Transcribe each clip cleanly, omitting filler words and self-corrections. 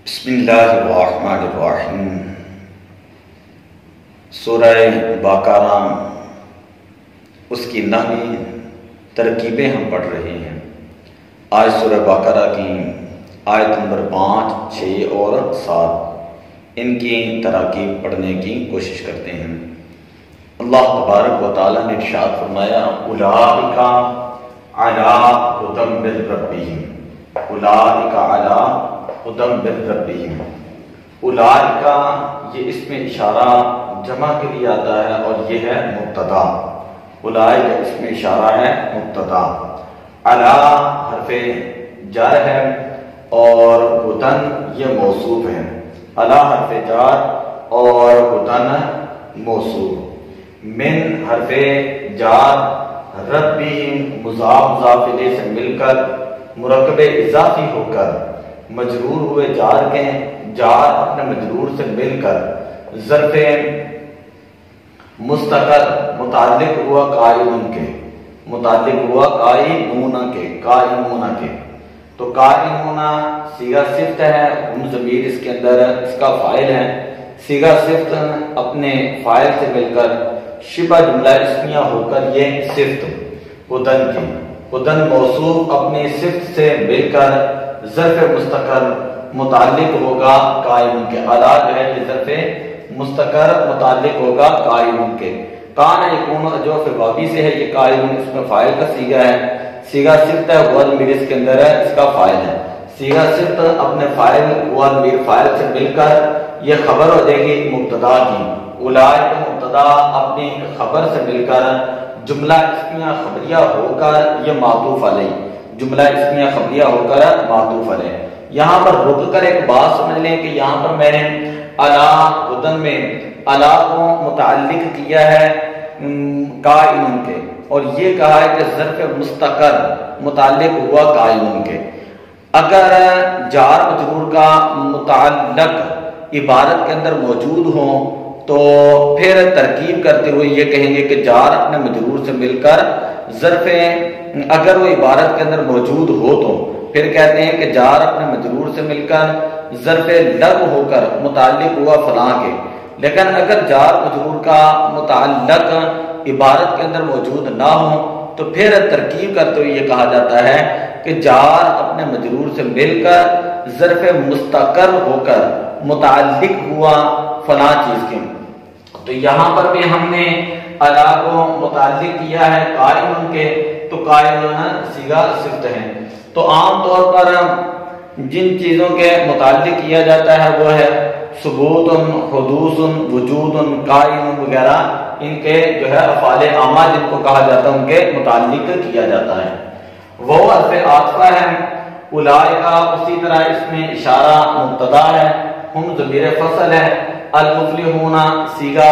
بسم اللہ الرحمن الرحیم۔ سورہ بقرہ اس کی نحوی ترکیبیں ہم پڑھ رہے ہیں۔ آج سورہ بقرہ کی آیت نمبر 5، 6 اور 7 ان کی تراکیب پڑھنے کی کوشش کرتے ہیں۔ اللہ تبارک و تعالیٰ نے ارشاد فرمایا اولئک علی ھدی من ربہم، اولئک علی ھدی من ربہم۔ اولئک یہ اسم اشارہ جمع کے لیے آتا ہے اور یہ ہے مبتدا۔ اولئک اسم اشارہ ہے مبتدا، علی حرف جر ہے اور ھدی یہ موصوف ہے۔ علی حرف جر اور ھدی موصوف، من حرف جار، ربہم مضاف الیہ سے مل کر مرکب اضافی ہو کر مجرور ہوئے جار کے، جار اپنے مجرور سے مل کر ظرف مستقر متعلق ہوا قائمون کے، متعلق ہوا قائمون کے۔ تو قائمون صیغہ صفت ہے، ہم ضمیر اس کے اندر اس کا فاعل ہے۔ صیغہ صفت اپنے فاعل سے مل کر شبہ جملہ اسمیہ ہو کر یہ صفت ھدی کی، ھدی موصوف اپنی صفت سے مل کر ظرف مستقر متعلق ہوگا قائم کے۔ اعلیٰ جو ہے یہ ظرف مستقر متعلق ہوگا قائم کے۔ کان یکون جو فی بابی سے ہے، یہ قائم اس میں فاعل کا صیغہ ہے، صیغہ صفت ہے، ہوا ضمیر اس کے اندر ہے، اس کا فاعل ہے۔ صیغہ صفت اپنے فاعل ہوا ضمیر فاعل سے مل کر یہ خبر ہو جائے گی مبتدا کی۔ اولئک مبتدا اپنی خبر سے مل کر جملہ اسمیہ خبریہ ہو کر یہ معطوف علیہ، جملہ اسمیہ خبریہ ہو کر معطوف علیہ۔ یہاں پر رک کر ایک بات سمجھ لیں کہ یہاں پر میں نے علی ھدی میں علی کو متعلق کیا ہے قائم کے، اور یہ کہا ہے کہ ظرف مستقر متعلق ہوا قائم کے۔ اگر جار مجرور کا متعلق عبارت کے اندر موجود ہو تو پھر ترکیب کرتے ہوئے یہ کہیں گے کہ جار اپنے مجرور سے مل کر ظرف، اگر وہ عبارت کے اندر موجود ہو تو پھر کہتے ہیں کہ جار اپنے مجرور سے مل کر ظرف لگ ہو کر متعلق ہوا فلاں کے۔ لیکن اگر جار مجرور کا متعلق عبارت کے اندر موجود نہ ہو تو پھر ترکیب کرتے ہوئے یہ کہا جاتا ہے کہ جار اپنے مجرور سے مل کر ظرف مستقر ہو کر متعلق ہوا فلاں چیز کے۔ تو یہاں پر بھی ہم نے علی کو متعلق کیا ہے قائم کے، تو قائم صیغہ صفت ہے۔ تو عام طور پر جن چیزوں کے متعلق کیا جاتا ہے وہ ہے ثبوت، حدوث، وجود، قائم وغیرہ، ان کے جو ہے افعال عامہ جن کو کہا جاتا ہے ان کے متعلق کیا جاتا ہے۔ وہ حرف عاطفہ ہے، اولئک اسی طرح اس میں اشارہ مبتدا ہے، ہم ضمیر فصل ہے، المفلحون صیغہ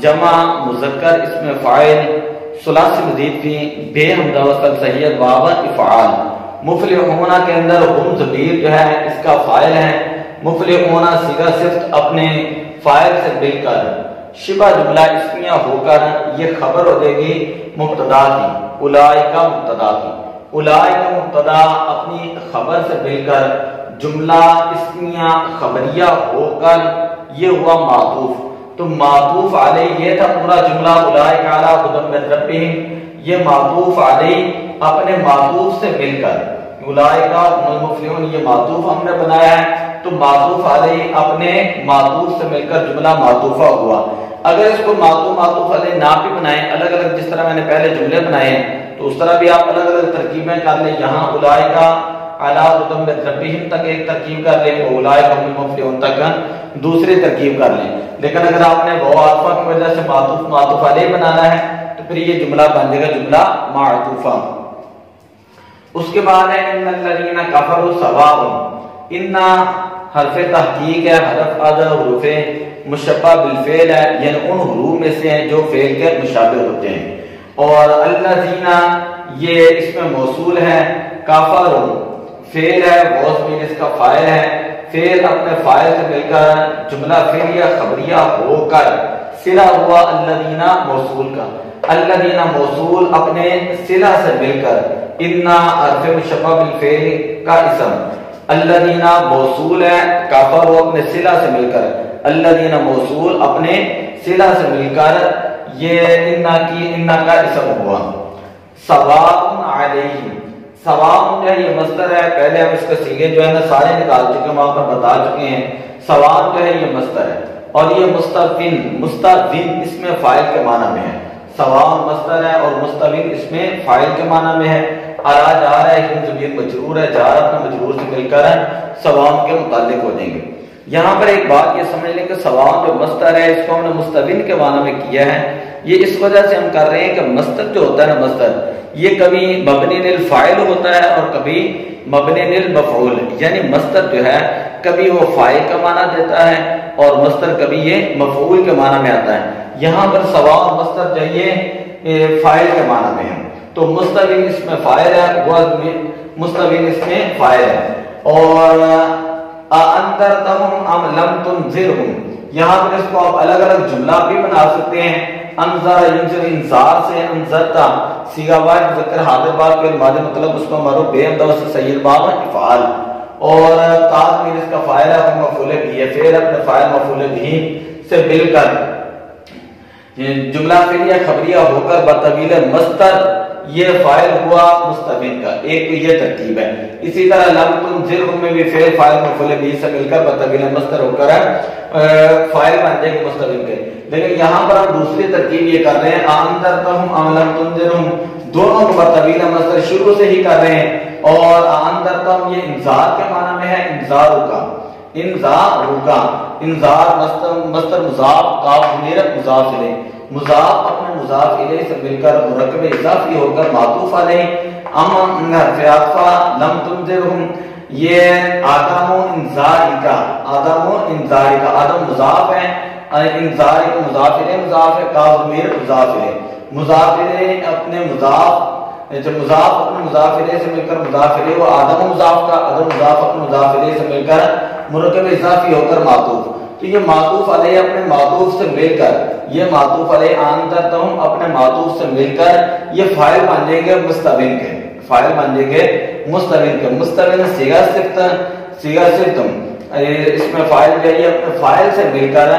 جمع مذکر اس میں فاعل، ثلاثی مزید فی بے حمزہ وصل صحیح باب افعال۔ مفلحون کے اندر ہم ضمیر جو ہے اس کا فاعل ہے، مفلحون صیغہ صفت اپنے فاعل سے مل کر شبہ جملہ اسمیہ ہو کر یہ خبر ہو جائے گی مبتدا کی، اولئک مبتدا کی۔ اولئک مبتدا اپنی خبر سے مل کر جملہ اسمیہ خبریہ ہو کر یہ ہوا معطوف۔ تو معطوف علیہ یہ تھا پورا جملہ اولئک علی ھدی من ربہم، یہ معطوف علیہ اپنے معطوف سے مل کر، اولئک هم المفلحون یہ معطوف ہم نے بنایا ہے، تو معطوف علیہ اپنے معطوف سے مل کر جملہ معطوفہ ہوا۔ اگر اس کو معطوف علیہ نہ بھی بنائیں الگ الگ، جس طرح میں نے پہلے جملے بنائے ہیں تو اس طرح بھی آپ الگ الگ ترکیبیں کر لیں۔ یہاں اولئک علی ھدی من ربہم تک ایک ترکیب کر لیں، اولئک هم المفلحون تک دوسری ترکیب کر لیں۔ لیکن اگر آپ نے وہ عاطفہ کی وجہ سے معطوف علیہ بنانا ہے تو پھر یہ جملہ بن جائے گا جملہ معطوفہ۔ اس کے بعد ہے ان الذین کفروا سواء، ان حرف تحقیق ہے، حرف عدد حروف مشبہ بالفعل ہے، یعنی ان حروف میں سے ہیں جو فعل کے مشابہ ہوتے ہیں۔ اور الذین یہ اس میں موصول ہے، کافر فعل ہے، وہ ضمیر اس کا فاعل ہے، فعل اپنے فاعل سے مل کر جملہ فعلیہ خبریہ ہو کر صلہ ہوا الذین موصول کا، الذین موصول اپنے صلہ سے مل کر، انا حرف مشبہ بالفعل کا اسم، الذین موصول ہے، کافر وہ اپنے صلہ سے مل کر، الذین موصول اپنے صلہ سے مل کر یہ انا کا اسم ہوا. سواء علیہم، سواء جو ہے یہ مصدر ہے، پہلے ہم اس کے صیغے جو ہے نا سارے نکال چکے ہیں، وہاں پر بتا چکے ہیں. سواء جو ہے یہ مصدر ہے اور یہ مستوین، مستوین اس میں فاعل کے معنی میں ہے. سواء مصدر ہے اور مستوین اس میں فاعل کے معنی میں ہے. علی جا رہا ہے، ہم ضمیر مجرور ہے، جا رہا اپنے مجرور سے مل کر سواء کے متعلق ہو جائیں گے. یہاں پر ایک بات یہ سمجھ لیں کہ سواء جو مصدر ہے اس کو ہم نے مستوین کے معنی میں کیا ہے. یہ اس وجہ سے ہم کر رہے ہیں کہ مصدر جو ہوتا ہے نا، مصدر یہ کبھی مبنی للفاعل ہوتا ہے اور کبھی مبنی للمفعول، یعنی مصدر جو ہے کبھی وہ فاعل کا معنی دیتا ہے اور مصدر کبھی یہ مفعول کے معنی میں آتا ہے. یہاں پر سواء مصدر جو یہ فاعل کے معنی میں ہے، تو مستوین اس میں فاعل ہے، مستوین اس میں فاعل ہے. اور انذرتہم ام لم تنذرہم، یہاں پر اس کو آپ الگ الگ جملہ بھی بنا سکتے ہیں. انذر ینذر انذار سے، انذرتا صیغہ واحد ذکر حاضر باب کے ماضی مطلب اس کو معروف بے انداز سے صحیح باب افعال. اور تاخیر اس کا فاعل ہے اور مفعول بھی ہے، فعل اپنے فاعل مفعول بھی سے مل کر جملہ فعلیہ خبریہ ہو کر بطویل مصدر یہ فاعل ہوا مستوین کا. ایک تو یہ ترتیب ہے. اسی طرح لم تنذرہم میں بھی فعل فاعل مفعول بھی سے مل کر بطویل مصدر ہو کر فاعل بن جائے گا مستوین کے. لیکن یہاں پر ہم دوسری ترتیب یہ کر رہے ہیں انذرتہم ام لم تنذرہم، دونوں کو بطویل مصدر شروع سے ہی کر رہے ہیں. اور انذرتہم یہ انذار کے معنی میں ہے، انذار کا، انذار کا، انذار مصدر مضاف، کاف ضمیر مضاف الیہ، مضاف اپنے مضاف الیہ سے مل کر مرکب اضافی ہو کر معطوف علیہ. ام حرف عطف، لم تنذرہم یہ آدم و انذار کا، آدم و انذار کا، آدم مضاف ہے، انذار کا مضاف الیہ مضاف ہے، کاف ضمیر مضاف الیہ، مضاف الیہ اپنے مضاف، جب مضاف اپنے مضاف الیہ سے مل کر مضاف الیہ وہ آدم مضاف کا، آدم مضاف اپنے مضاف الیہ سے مل کر مرکب اضافی ہو کر معطوف. تو یہ معطوف علیہ اپنے معطوف سے مل کر، یہ معطوف علیہ انذرتہم اپنے معطوف سے مل کر یہ فاعل بن جائیں گے مستوین کے، فاعل بن جائیں گے مستوین کے. مستوین صیغہ صفت، صیغہ صفت اس میں فاعل جو ہے یہ اپنے فاعل سے مل کر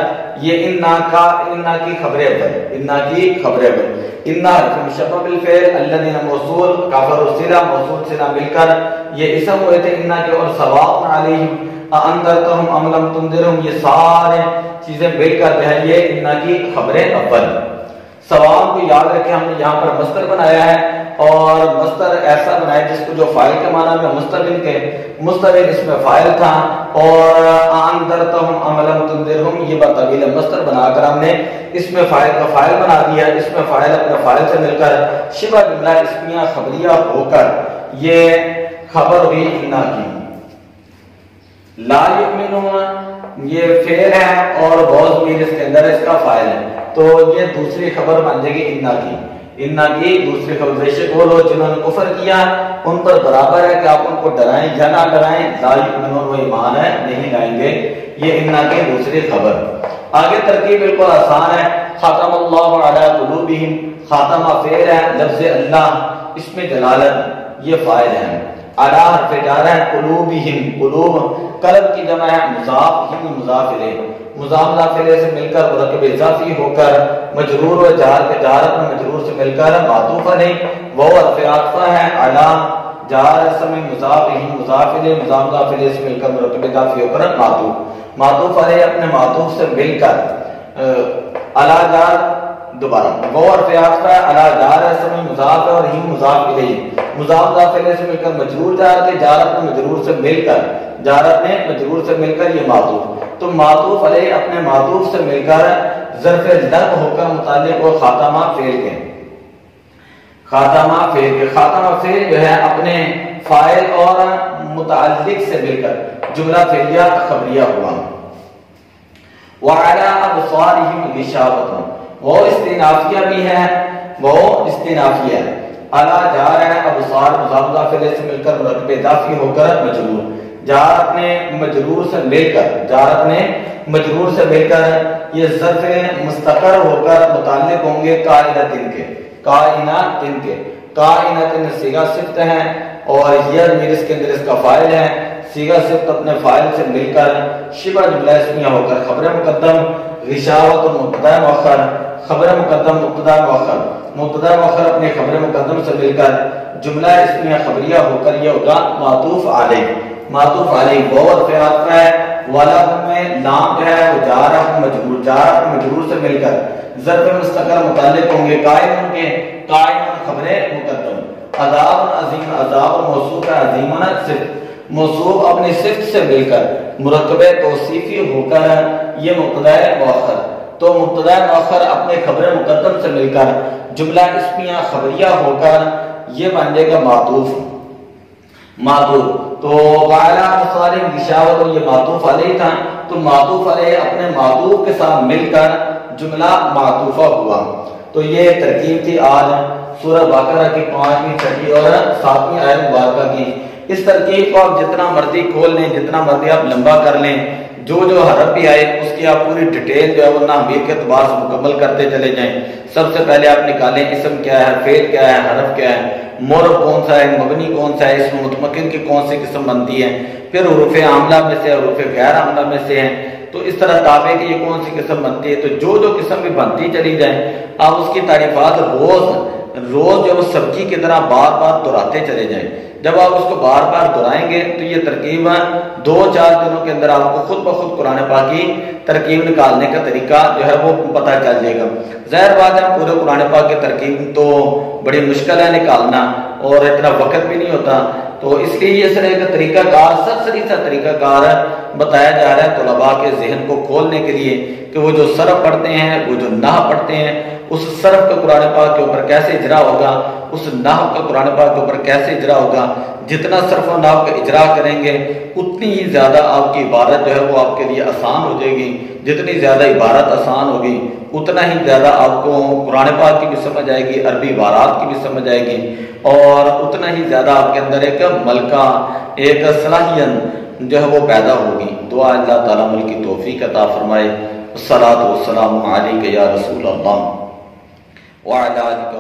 یہ انا کا، انا کی خبر اول، انا کی خبر اول. انا حرف مشبہ بالفعل، الذین موصول، کافر الصلہ، موصول صلہ مل کر یہ اسم ہوئے تھے انا کے. اور سواء علیہم انذرتہم ام لم تنذرہم یہ سارے چیزیں مل کر جو ہے یہ انا کی خبر اول. سواء کو یاد رکھیں ہم نے یہاں پر مصدر بنایا ہے اور مصدر ایسا بنایا جس کو جو فاعل کے معنی میں مستوین کے، مستوین اس میں فاعل تھا. اور انذرتہم ام لم تنذرہم یہ بطویل مصدر بنا کر ہم نے اس میں فاعل کا فاعل بنا دیا. اس میں فاعل اپنے فاعل سے مل کر شبہ جملہ اسمیہ خبریہ ہو کر یہ خبر ہوئی انا کی. لا یؤمنون یہ فعل ہے اور بہت ضمیر اس کے اندر اس کا فاعل ہے، تو یہ دوسری خبر بن جائے گی انا کی. انا کی دوسری خبر، بے شک وہ لوگ جنہوں نے کفر کیا ان پر برابر ہے کہ آپ ان کو ڈرائیں یا نہ ڈرائیں، لا یؤمنون وہ ایمان ہے نہیں لائیں گے. یہ انا کی دوسری خبر. آگے ترتیب بالکل آسان ہے. ختم اللہ علی قلوبہم، خاتمہ فعل ہے، لفظ اللہ اس میں جلالت یہ فاعل ہے، علی حرف جار ہے، قلوبہم قلوب قلب کی جمع ہے، مضاف ہی مضاف الیہ، مضاف مضاف الیہ سے مل کر مرکب اضافی ہو کر مجرور و جار کے جار اپنے مجرور سے مل کر معطوف علیہ. وہ حرف عطف ہے، علی جار اسم مضاف ہی مضاف الیہ، مضاف مضاف الیہ سے مل کر مرکب اضافی ہو کر معطوف، معطوف علیہ اپنے معطوف سے مل کر علی جار دوبارہ وہ حرف عطف ہے، علی جار اسم مضاف اور ہی مضاف الیہ، مضاف مضاف الیہ سے مل کر مجرور جار کے جار اپنے مجرور سے مل کر، جار اپنے مجرور سے مل کر یہ معطوف. تو معطوف علیہ اپنے معطوف سے مل کر ظرف لب ہو کر متعلق وہ خاتمہ فعل کے، خاتمہ فعل کے، خاتمہ فعل جو ہے اپنے فاعل اور متعلق سے مل کر جملہ فعلیہ خبریہ ہوا. وعلی ابصارہم غشاوۃ وہ استنافیہ بھی ہے، وہ استنافیہ ہے. علی جار ہے، ابصار مضاف مضاف الیہ سے مل کر مرکب اضافی ہو کر مجرور، جار اپنے مجرور سے مل کر، جار اپنے مجرور سے مل کر یہ ظرف مستقر ہو کر متعلق ہوں گے کائناتن کے، کائناتن کے. کائناتن صیغہ صفت ہے اور یہ ضمیر اس کے اندر اس کا فاعل ہے. صیغہ صفت اپنے فاعل سے مل کر شبہ جملہ اسمیہ ہو کر خبر مقدم غشاوت اور مبتدا مؤخر، خبر مقدم مبتدا مؤخر، مبتدا مؤخر اپنے خبر مقدم سے مل کر جملہ اسمیہ خبریہ ہو کر یہ ہوگا معطوف علیہ، معطوف علیہ وہ اور پھر عطف ہے والا میں لام جو ہے وہ جار مجرور، جار مجرور سے مل کر ظرف مستقر متعلق ہوں گے قائم کے، قائم خبر مقدم، عذاب عظیم، عذاب موصوف ہے، عظیم صفت، موصوف اپنی صفت سے مل کر مرکب توصیفی ہو کر یہ مبتدا مؤخر، تو مبتدا مؤخر اپنے خبر مقدم سے مل کر جملہ اسمیہ خبریہ ہو کر یہ بن جائے گا معطوف، معطوف تو وعلا مصالح غشاوت اور یہ معطوف علیہ تھا، تو معطوف علیہ اپنے معطوف کے ساتھ مل کر جملہ معطوفہ ہوا۔ تو یہ ترکیب تھی آج سورہ بقرہ کی 5ویں 6 اور 7ویں آیت مبارکہ کی۔ اس ترکیب کو آپ جتنا مرضی کھول لیں، جتنا مرضی آپ لمبا کر لیں، جو حرف بھی آئے اس کی آپ پوری ڈیٹیل جو ہے وہ نحویت کے اعتبار سے مکمل کرتے چلے جائیں۔ سب سے پہلے آپ نکالیں اسم کیا ہے، فعل کیا ہے، حرف کیا ہے، معرب کون سا ہے، مبنی کون سا ہے، اسم متمکن کی کون سی قسم بنتی ہے، پھر حروف عاملہ میں سے، حروف غیر عاملہ میں سے ہیں، تو اس طرح تابع کی یہ کون سی قسم بنتی ہے، تو جو قسم بھی بنتی چلی جائیں آپ اس کی تعریفات روز جو سبزی کی طرح بار بار دہراتے چلے جائیں۔ جب آپ اس کو بار بار دہرائیں گے تو یہ ترکیب 2-4 دنوں کے اندر آپ کو خود بخود قرآن پاک کی ترکیب نکالنے کا طریقہ جو ہے وہ پتہ چل جائے گا۔ ظاہر بات ہے پورے قرآن پاک کی ترکیب تو بڑی مشکل ہے نکالنا اور اتنا وقت بھی نہیں ہوتا، تو اس لیے یہ سر ایک طریقہ کار سرسری سا طریقہ کار بتایا جا رہا ہے طلباء کے ذہن کو کھولنے کے لیے کہ وہ جو صرف پڑھتے ہیں، وہ جو نحو پڑھتے ہیں، اس صرف کا قرآن پاک کے اوپر کیسے اجرا ہوگا، اس نحو کا قرآن پاک کے اوپر کیسے اجرا ہوگا۔ جتنا صرف و نحو کا اجرا کریں گے اتنی ہی زیادہ آپ کی عبارت جو ہے وہ آپ کے لیے آسان ہو جائے گی، جتنی زیادہ عبارت آسان ہوگی اتنا ہی زیادہ آپ کو قرآن پاک کی بھی سمجھ آئے گی، عربی عبارات کی بھی سمجھ آئے گی، اور اتنا ہی زیادہ آپ کے اندر ایک ملکہ، ایک صلاحیت جو ہے وہ پیدا ہوگی۔ دعا اللہ تعالیٰ ملک کی توفیق عطا فرمائے۔ الصلاۃ والسلام علیک یا رسول اللہ وعلی آلک